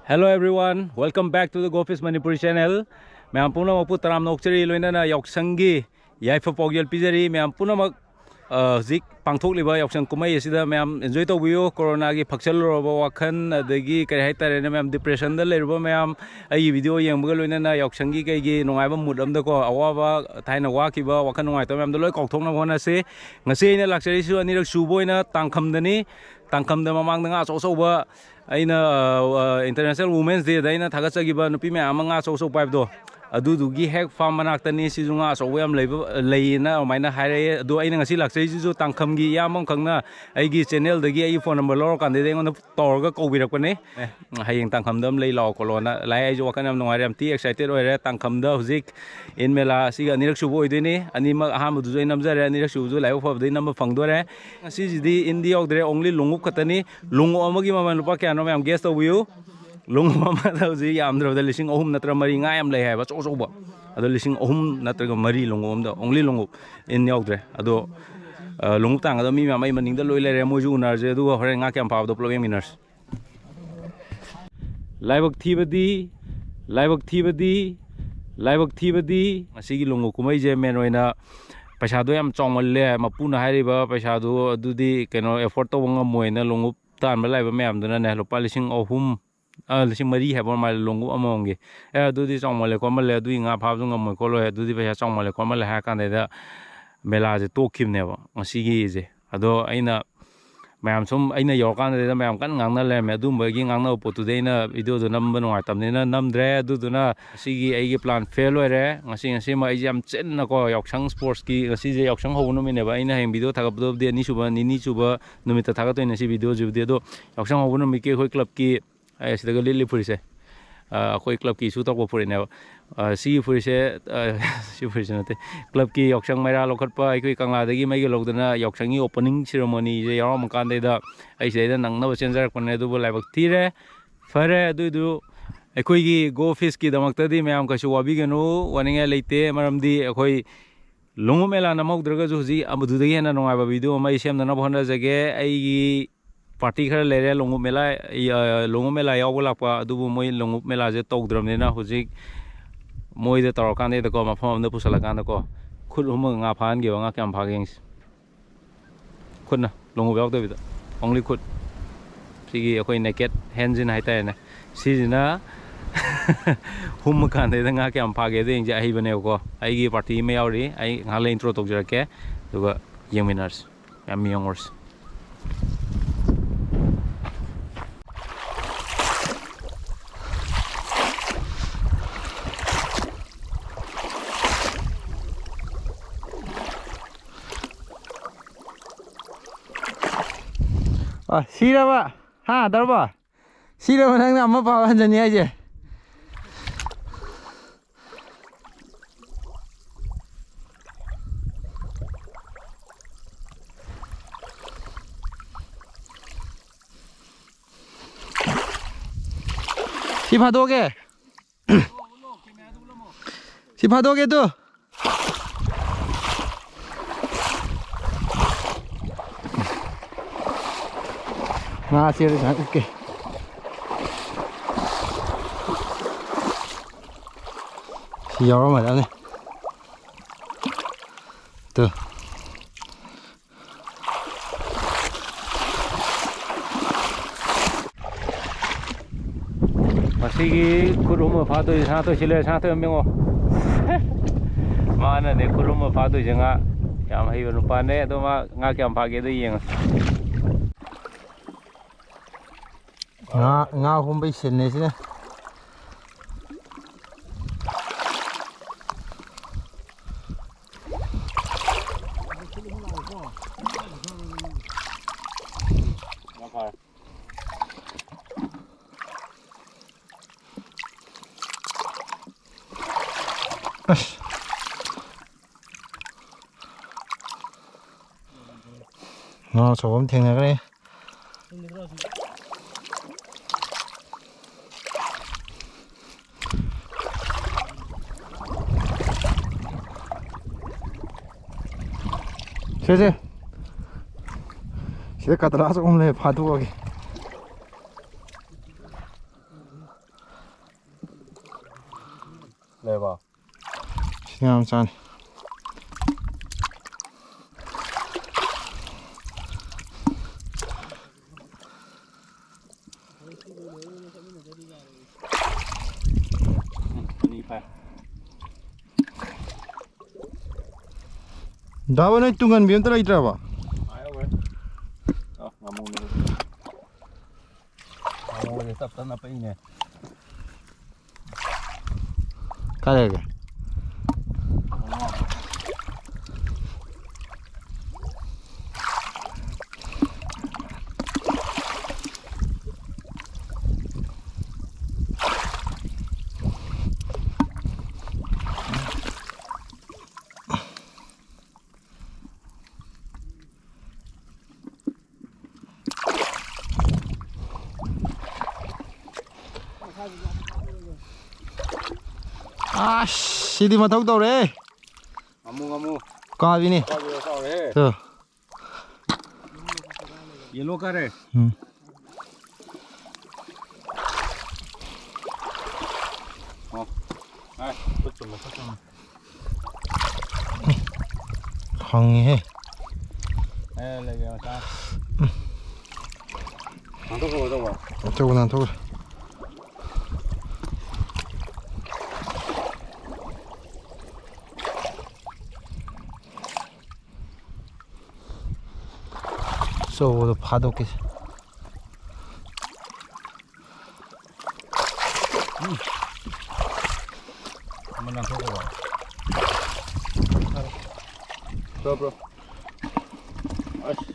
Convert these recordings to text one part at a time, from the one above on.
Hello everyone, welcome back to the Golfis Manipuri channel. Mayam puna mapu taram nokchari loina na yauksangi yaifa pogyal pizari mayam puna mak zik pangthok liba yauksang kumai asida mayam enjoy to view corona gi phakchal roba wakhan adagi kai hai tare na mayam depression da lerba mayam ai video yengba loina na yauksangi kai gi nongai ba mood am da ko awa thaina wa ki ba wakhan nongai to mayam da loi kokthok na hona se ngase ina lakchari su ani rak suboina tangkham dani tangkham da mamang nga so ba aina International Women's Day daina thagachagiba nupi me amanga so pipe do adudugi hek farm manaktani sizunga so yam leina maina haire do aina ngasi laksai ju tangkhamgi yamam khangna aigi channel dagi ai phone number lor kan de ngon torga kobirakpane hayeng tangkhamdam lei law kolona lai ai jo wakanam nongariam ti excited oire tangkhamda hujik in mela siga nirak subo oideni ani ma aham du join namjare nirak subu lai of de number phangdore ngasi jidi indi ogdre only lungup khatani lungu amagi mama lupa kya no am guest of you lungu mama ji amdro da lising ohum natra mari nga am lei haiba so ba ado lising ohum natra ga mari lungu am da only lungu in yogdre ado lungu tang ado mi mai maning da loi lere moju unar je du hore nga kyam paw do problem miners laibak thibadi asigi lungu kumai je men oina paisa do yam chongmalle mapuna hairiba paisa do adudi keno effort to wanga moina lungu tan ba laiba me am duna ne lupa lising ohum lising mari habo ma lungu amongi adudi chongmalle ko malle adui nga phab jung mo ko lo adudi paisa chongmalle ko malle ha kan da mela je to kim ne ba asigi je ado aina mayam sum aina yorkan da mayam kan ngangna le me dum bagi ngangna potu deina video do nam banu atamne na namdre adu duna sigi aigi plan fail ore ngasi ma ai jam chen na ko yoksang sports ki ngasi je yoksang ho no mine ba aina heng video thagap do de ni suba numita thaga to ina si video ju de do yoksang ho no mi ke khoi club ki ai sidaga lili purise khoi club ki su tok bo purine si purise si purise nate club ki yoksang maira lokhat pa ai koi kangla dagi mai ge logdana yoksangi opening ceremony je yarom kan da ai se da nang na chenjar konne du laibak thire fare du ekoi gi go fish ki damakta di mayam ka su wabi genu waninga leite maramdi ekoi lungu mela namok draga ju ji amudu dagi na nongai ba video mai sem na bhona jage ai gi party khara lere lungu mela yaw lakpa adubu moi lungu mela je togdram ne na hujik moi de tor kan de ko ma phom na pusala kan ko khul hum nga phan ge nga kyam phageng khut na lungu yaw de only khut sigi akoi naked hands in haita na sijina hum kan de nga kyam phage de ja hi bane ko ai gi party me yauri ai ngale intro tok jarake duga young winners am youngers Siraba, ha, darba. Siraba nang amma pawan jani aja. Sipadoge. Sipadoge tu. Nah, sini kan, oke. Siapa mana nih? Tuh. masigi kurum phado satu chile satu mengo mana ne kurum phado jenga yam hai nu pane to ma nga kyam phage de yeng Nga Humba sini sini. Nó số âm thanh này cái 세세 시대가 들어와서 오늘 봐도 거기 ꯂꯩꯕ ꯌꯥꯝ ꯆꯥꯅꯤ dub ꯅꯣꯏ ꯇꯨꯡꯍꯟꯕꯤ ꯑꯝꯇ ꯂꯩꯇ꯭ꯔꯕꯉꯥꯃꯨꯁꯦ ꯇꯞ ꯇꯞꯅ ꯄꯩꯅꯦ ꯀꯥꯏ ꯂꯩꯒꯦ ꯁꯤꯗꯤ ꯃꯊꯧ ꯇꯧꯔꯦꯉꯥꯃꯨ ꯀꯥꯕꯤꯅꯤ ꯌꯦꯂꯣ ꯀꯥꯔꯦ ꯈꯪꯉꯤꯍꯦ ꯂꯩꯒꯦ ꯃꯆꯥ ꯅꯥꯟꯊꯣꯛꯈ꯭ꯔꯕ ꯇꯧꯕ ꯑꯆꯧꯕ ꯅꯥꯟꯊꯣꯛꯈ꯭ꯔꯦ ꯑꯆꯧꯕꯗꯣ ꯐꯥꯗꯣꯛꯀꯦ ꯑꯃ ꯅꯥꯟꯊꯣꯛꯈ꯭ꯔꯕ ꯕ꯭ꯔꯣ ꯑꯁ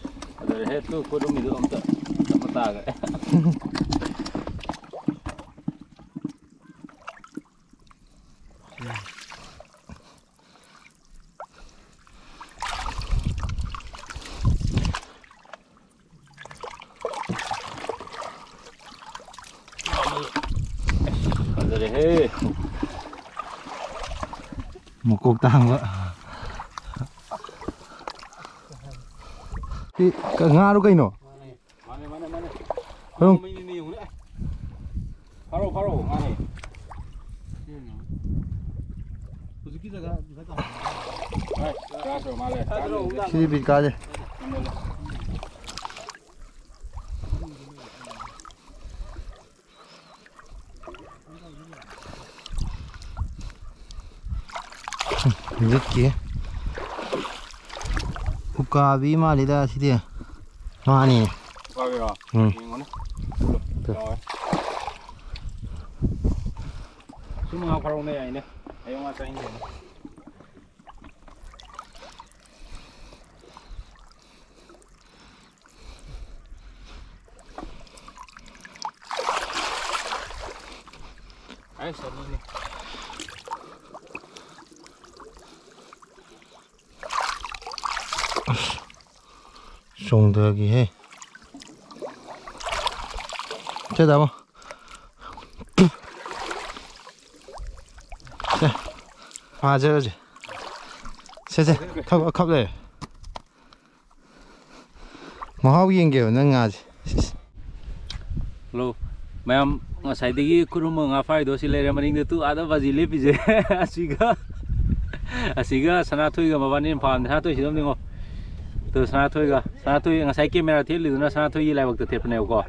ꯑꯗꯨꯗ ꯍꯦꯛ ꯈꯨꯔꯨꯝꯃꯤꯗꯨ ꯑꯝꯇ ꯇꯥꯈ꯭ꯔꯦ ꯐꯖꯔꯦꯍꯦ ꯃꯀꯣꯛ ꯇꯥꯡꯕ ꯉꯥꯔꯣ ꯀꯩꯅꯣ ꯃꯥꯅꯦ ꯐꯥꯔꯣ ꯉꯥꯅꯦ ꯍꯧꯖꯤꯛꯀꯤ ꯖꯒꯥ ꯃꯥꯜꯂꯦ ꯁꯤꯗꯤ ꯕꯤꯠ ꯀꯥꯗꯦ ꯂꯤꯠꯀꯤ ꯎꯀꯥꯕꯤ ꯃꯥꯜꯂꯤꯗ ꯁꯤꯗꯤ ꯃꯥꯅꯤ ꯎꯀꯥꯕꯤꯔꯣ ꯌꯦꯡꯉꯣꯅꯦ ꯁꯨꯝ ꯉꯥ ꯐꯥꯔꯧꯅꯦ ꯌꯥꯏꯅꯦ ꯍꯌꯦꯡ ꯉꯥ ꯆꯥꯅꯤꯡꯗꯦꯅꯦ ꯑꯅꯤꯅꯦ ꯆꯣꯡꯊꯒꯤꯍꯦ ꯆꯦꯗꯥꯕꯣ ꯁꯦ ꯐꯥꯖꯔꯁꯦ ꯁꯦ ꯈꯞꯂꯦ ꯃꯍꯥꯎ ꯌꯦꯡꯒꯦꯕ ꯅꯪ ꯉꯥꯁꯦ ꯍꯜꯂꯣ ꯃꯌꯥꯝ ꯉꯁꯥꯏꯗꯒꯤ ꯈꯨꯔꯨꯝꯕ ꯉꯥ ꯐꯥꯏꯗꯣ ꯁꯤ ꯂꯩꯔꯦ ꯃꯅꯤꯡꯗ ꯇꯨ ꯑꯥꯗ ꯕꯥꯖꯤ ꯂꯦꯞꯄꯤꯁꯦ ꯑꯁꯤꯒ ꯁꯅꯥꯊꯣꯏꯒ ꯃꯕꯥꯅꯤꯅ ꯐꯥꯕꯅꯦ ꯁꯅꯥꯊꯣꯏ ꯁꯤꯗꯝꯅꯤꯉꯣ ꯇꯨ ꯁꯅꯥꯊꯣꯏ ꯉꯁꯥꯏ ꯀꯦꯃꯦꯔꯥ ꯊꯦꯠꯂꯤꯗꯨꯅ ꯁꯅꯥꯊꯣꯏꯒꯤ ꯂꯥꯏꯕꯛꯇ ꯊꯦꯠꯄꯅꯦꯕꯀꯣ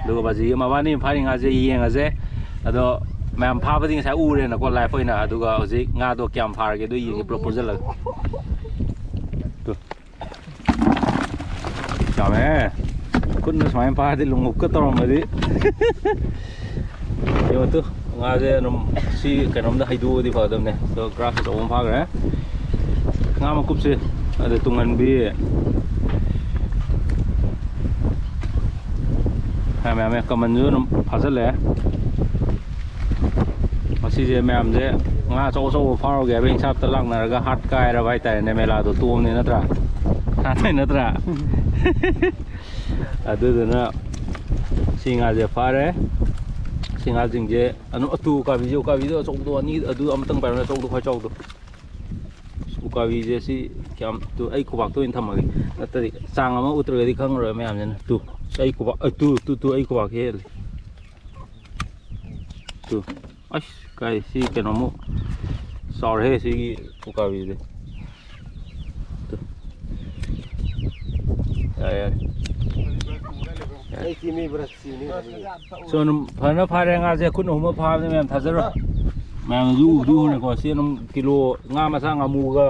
ꯑꯗꯨꯒ ꯕꯥꯖꯤꯒ ꯃꯕꯥꯅꯤꯅ ꯐꯥꯔꯤ ꯉꯥꯁꯦ ꯌꯦꯡꯉꯁꯦ ꯑꯗꯣ ꯃꯌꯥꯝ ꯐꯥꯕꯗꯤ ꯉꯁꯥꯏ ꯎꯔꯦꯅꯀꯣ ꯂꯥꯏꯐ ꯑꯣꯏꯅ ꯑꯗꯨꯒ ꯍꯧꯖꯤꯛ ꯉꯥꯗꯣ ꯀꯌꯥꯝ ꯐꯥꯔꯒꯦ ꯑꯗꯨ ꯌꯦꯡꯉꯦ ꯄꯨꯂꯞ ꯄꯨꯟꯁꯤꯜꯂꯒ ꯌꯥꯝꯃꯦ ꯈꯨꯠꯅ ꯁꯨꯃꯥꯏꯅ ꯐꯥꯔꯗꯤ ꯂꯣꯡꯎꯞꯀ ꯇꯧꯔꯝꯃꯗꯤ ꯌꯦꯡꯉꯣ ꯉꯥꯁꯦ ꯑꯗꯨꯝ ꯁꯤ ꯀꯩꯅꯣꯝꯗ ꯍꯩꯗꯣꯛꯑꯗꯤ ꯐꯒꯗꯕꯅꯦ ꯑꯗꯣ ꯒ꯭ꯔꯥꯁ ꯑꯆꯧꯕ ꯑꯃ ꯐꯥꯈ꯭ꯔꯦ ꯉꯥ ꯃꯀꯨꯞꯁꯦ ꯑꯗ ꯇꯨꯡꯍꯟꯕꯤ ꯃꯌꯥꯝ ꯀꯃꯟꯁꯨ ꯑꯗꯨꯝ ꯐꯥꯖꯤꯜꯂꯛꯑꯦ ꯃꯁꯤꯁꯦ ꯃꯌꯥꯝꯁꯦ ꯉꯥ ꯑꯆꯧꯕ ꯐꯥꯎꯔꯒꯦ ꯍꯥꯏꯕ ꯍꯤꯡꯁꯥꯞꯇ ꯂꯥꯛꯅꯔꯒ ꯍꯥꯠ ꯀꯥꯏꯔꯕ ꯍꯥꯏꯇꯥꯔꯦꯅꯦ ꯃꯦꯂꯥꯗꯣ ꯇꯣꯝꯅꯤ ꯅꯠꯇ꯭ꯔꯥ ꯍꯥꯠꯇꯣꯏ ꯅꯠꯇ꯭ꯔꯥ ꯑꯗꯨꯗꯨꯅ ꯁꯤ ꯉꯥꯁꯦ ꯐꯥꯔꯦ ꯁꯤ ꯉꯥꯁꯤꯡꯁꯦ ꯑꯗꯨꯝ ꯎꯀꯥꯕꯤꯗꯣ ꯑꯆꯧꯕꯗꯣ ꯑꯅꯤ ꯑꯗꯨ ꯑꯃꯇꯪ ꯄꯥꯏꯔꯣꯅꯦ ꯑꯆꯧꯕꯗꯣ ꯈ꯭ꯋꯥꯏ ꯆꯥꯎꯕꯗꯣ ꯎꯀꯥꯕꯤꯁꯦ ꯁꯤ ꯀꯌꯥꯝ ꯑꯩ ꯈꯨꯕꯥꯛꯇ ꯑꯣꯏꯅ ꯊꯝꯃꯒꯦ ꯅꯠꯇ꯭ꯔꯗꯤ ꯆꯥꯡ ꯑꯃ ꯎꯠꯇ꯭ꯔꯒꯗꯤ ꯈꯪꯉꯔꯣꯏ ꯃꯌꯥꯝꯁꯤꯅ ꯑꯩ ꯈꯨꯕꯥꯛ ꯑꯩ ꯈꯨꯕꯥꯛ ꯍꯦꯜꯂꯦ ꯑꯁ ꯀꯥꯏ ꯁꯤ ꯀꯩꯅꯣꯃꯨꯛ ꯆꯥꯎꯔꯦꯍꯦ ꯁꯤꯒꯤ ꯎꯀꯥꯕꯤꯁꯤꯗꯤ ꯌꯥꯔꯦ ꯌꯥꯔꯦ ꯁꯣꯝ ꯐꯖꯅ ꯐꯥꯔꯦ ꯉꯥꯁꯦ ꯈꯨꯠ ꯑꯍꯨꯝꯃ ꯐꯥꯕꯅꯦ ꯃꯌꯥꯝ ꯊꯥꯖꯔꯣ ꯃꯌꯥꯝꯅꯁꯨ ꯎꯗꯤ ꯎꯔꯦꯀꯣ ꯁꯤ ꯑꯗꯨꯝ ꯀꯤꯂꯣ ꯉꯥ ꯃꯆꯥ ꯉꯥꯃꯨꯒ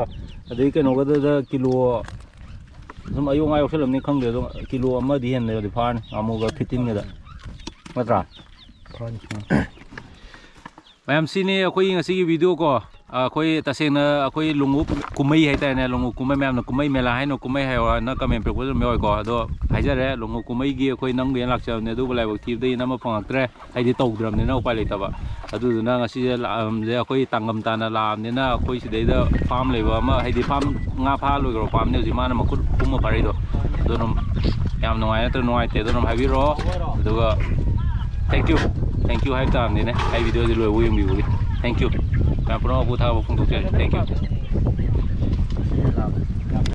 ꯑꯗꯩ ꯀꯩꯅꯣꯒꯗꯨꯗ ꯀꯤꯂꯣ ꯁꯨꯝ ꯑꯌꯣꯛ ꯉꯥ ꯌꯧꯁꯜꯂꯝꯅꯤ ꯈꯪꯗꯦ ꯑꯗꯣ ꯀꯤꯂꯣ ꯑꯃꯗꯤ ꯍꯦꯟꯅꯗꯤ ꯐꯥꯔꯅꯤ ꯉꯥꯃꯨꯒ 15ꯒꯗ ꯅꯠꯇ꯭ꯔꯥ ꯃꯌꯥꯝ ꯁꯤꯅꯤ ꯑꯩꯈꯣꯏ ꯉꯁꯤꯒꯤ ꯚꯤꯗꯤꯑꯣ ꯀꯣ ꯑꯩꯈꯣꯏ ꯇꯁꯦꯡꯅ ꯑꯩꯈꯣꯏ ꯂꯣꯡꯎꯞ ꯀꯨꯝꯍꯩ ꯍꯥꯏꯇꯥꯔꯦꯅꯦ ꯂꯣꯡꯎꯞ ꯀꯨꯝꯍꯩ ꯃꯌꯥꯝꯅ ꯀꯨꯝꯍꯩ ꯃꯦꯂꯥ ꯍꯥꯏꯅ ꯀꯨꯝꯍꯩ ꯍꯥꯏꯌꯣꯅ ꯀꯃꯦꯟ ꯄꯤꯔꯛꯄꯁꯨ ꯑꯗꯨꯝ ꯌꯥꯎꯏꯀꯣ ꯑꯗꯣ ꯍꯥꯏꯖꯔꯦ ꯂꯣꯡꯎꯞ ꯀꯨꯝꯍꯩꯒꯤ ꯑꯩꯈꯣꯏ ꯅꯝꯒꯦꯅ ꯂꯥꯛꯆꯕꯅꯦ ꯑꯗꯨꯕꯨ ꯂꯥꯏꯕꯛ ꯊꯤꯕꯗꯒꯤ ꯅꯝꯕ ꯐꯪꯉꯛꯇ꯭ꯔꯦ ꯍꯥꯏꯗꯤ ꯇꯧꯗ꯭ꯔꯕꯅꯤꯅ ꯎꯄꯥꯏ ꯂꯩꯇꯕ ꯑꯗꯨꯗꯨꯅ ꯉꯁꯤꯁꯦ ꯂꯥꯛꯑꯝꯁꯦ ꯑꯩꯈꯣꯏ ꯇꯥꯡꯉꯝ ꯇꯥꯅ ꯂꯥꯛꯑꯕꯅꯤꯅ ꯑꯩꯈꯣꯏ ꯁꯤꯗꯩꯗ ꯐꯥꯝ ꯂꯩꯕ ꯑꯃ ꯍꯥꯏꯗꯤ ꯐꯥꯝ ꯉꯥ ꯐꯥ ꯂꯣꯏꯈ꯭ꯔꯕ ꯐꯥꯝꯅꯤ ꯍꯧꯖꯤꯛ ꯃꯥꯅ ꯃꯈꯨꯠ ꯀꯨꯝꯃ ꯐꯥꯔꯤꯗꯣ ꯑꯗꯨ ꯑꯗꯨꯝ ꯌꯥꯝ ꯅꯨꯡꯉꯥꯏ ꯅꯠꯇ꯭ꯔꯒ ꯅꯨꯡꯉꯥꯏꯇꯦ ꯑꯗꯨ ꯑꯗꯨꯝ ꯍꯥꯏꯕꯤꯔꯛꯑꯣ ꯑꯗꯨꯒ ꯊꯦꯡꯛ ꯌꯨ ꯍꯥꯏꯕ ꯇꯥꯕꯅꯤꯅꯦ ꯑꯩ ꯚꯤꯗꯤꯑꯣꯁꯤ ꯂꯣꯏꯕ ꯌꯦꯡꯕꯤꯕꯒꯤ ꯊꯦꯡꯛ ꯌꯨ ꯃꯌꯥꯝ ꯄꯨꯝꯅꯃꯛꯄꯨ ꯊꯥꯒꯠꯄ ꯐꯣꯡꯗꯣꯛꯆꯔꯤ ꯊꯦꯡꯛ ꯌꯨ